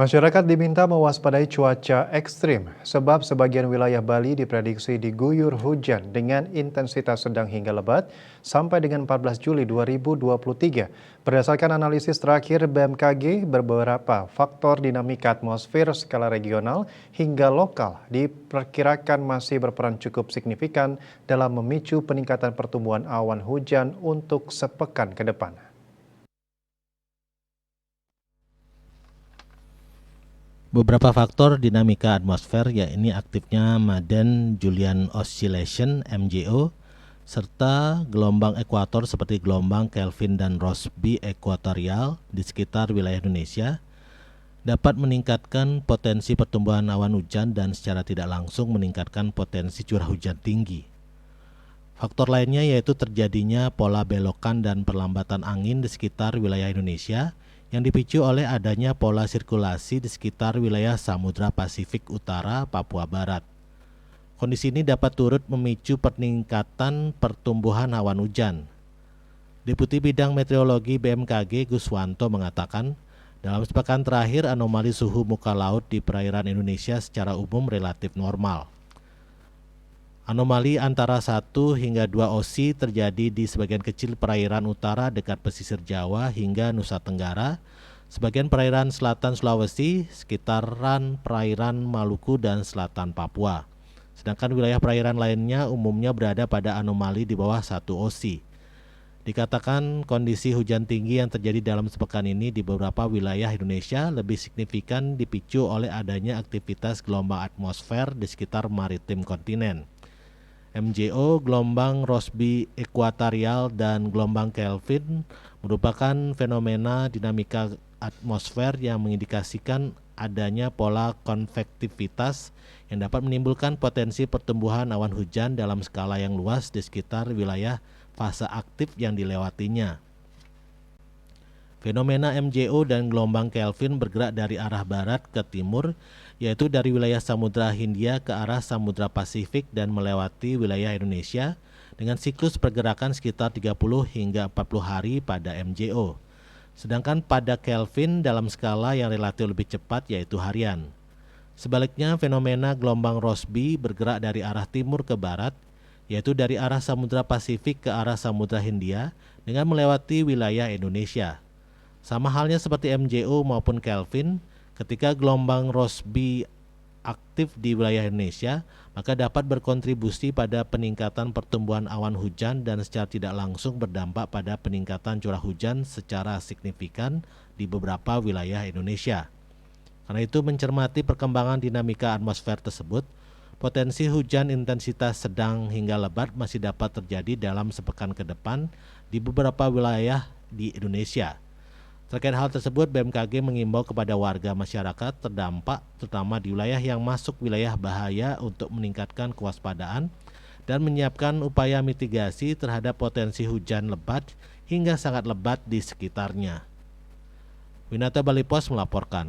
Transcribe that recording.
Masyarakat diminta mewaspadai cuaca ekstrim sebab sebagian wilayah Bali diprediksi diguyur hujan dengan intensitas sedang hingga lebat sampai dengan 14 Juli 2023. Berdasarkan analisis terakhir BMKG, beberapa faktor dinamika atmosfer skala regional hingga lokal diperkirakan masih berperan cukup signifikan dalam memicu peningkatan pertumbuhan awan hujan untuk sepekan ke depan. Beberapa faktor dinamika atmosfer yakni aktifnya Madden-Julian Oscillation (MJO) serta gelombang ekuator seperti gelombang Kelvin dan Rossby ekuatorial di sekitar wilayah Indonesia dapat meningkatkan potensi pertumbuhan awan hujan dan secara tidak langsung meningkatkan potensi curah hujan tinggi. Faktor lainnya yaitu terjadinya pola belokan dan perlambatan angin di sekitar wilayah Indonesia yang dipicu oleh adanya pola sirkulasi di sekitar wilayah Samudra Pasifik Utara, Papua Barat. Kondisi ini dapat turut memicu peningkatan pertumbuhan awan hujan. Deputi Bidang Meteorologi BMKG Guswanto mengatakan, dalam sepekan terakhir anomali suhu muka laut di perairan Indonesia secara umum relatif normal. Anomali antara 1 hingga 2 osi terjadi di sebagian kecil perairan utara dekat pesisir Jawa hingga Nusa Tenggara, sebagian perairan selatan Sulawesi, sekitaran perairan Maluku dan selatan Papua. Sedangkan wilayah perairan lainnya umumnya berada pada anomali di bawah 1 osi. Dikatakan kondisi hujan tinggi yang terjadi dalam sepekan ini di beberapa wilayah Indonesia lebih signifikan dipicu oleh adanya aktivitas gelombang atmosfer di sekitar maritim kontinen. MJO, gelombang Rossby ekuatorial, dan gelombang Kelvin merupakan fenomena dinamika atmosfer yang mengindikasikan adanya pola konvektivitas yang dapat menimbulkan potensi pertumbuhan awan hujan dalam skala yang luas di sekitar wilayah fase aktif yang dilewatinya. Fenomena MJO dan gelombang Kelvin bergerak dari arah barat ke timur, yaitu dari wilayah Samudra Hindia ke arah Samudra Pasifik dan melewati wilayah Indonesia dengan siklus pergerakan sekitar 30 hingga 40 hari pada MJO. Sedangkan pada Kelvin dalam skala yang relatif lebih cepat yaitu harian. Sebaliknya, fenomena gelombang Rossby bergerak dari arah timur ke barat, yaitu dari arah Samudra Pasifik ke arah Samudra Hindia dengan melewati wilayah Indonesia. Sama halnya seperti MJO maupun Kelvin, ketika gelombang Rossby aktif di wilayah Indonesia, maka dapat berkontribusi pada peningkatan pertumbuhan awan hujan dan secara tidak langsung berdampak pada peningkatan curah hujan secara signifikan di beberapa wilayah Indonesia. Karena itu, mencermati perkembangan dinamika atmosfer tersebut, potensi hujan intensitas sedang hingga lebat masih dapat terjadi dalam sepekan ke depan di beberapa wilayah di Indonesia. Terkait hal tersebut, BMKG mengimbau kepada warga masyarakat terdampak, terutama di wilayah yang masuk wilayah bahaya untuk meningkatkan kewaspadaan dan menyiapkan upaya mitigasi terhadap potensi hujan lebat hingga sangat lebat di sekitarnya. Winata Bali Pos melaporkan.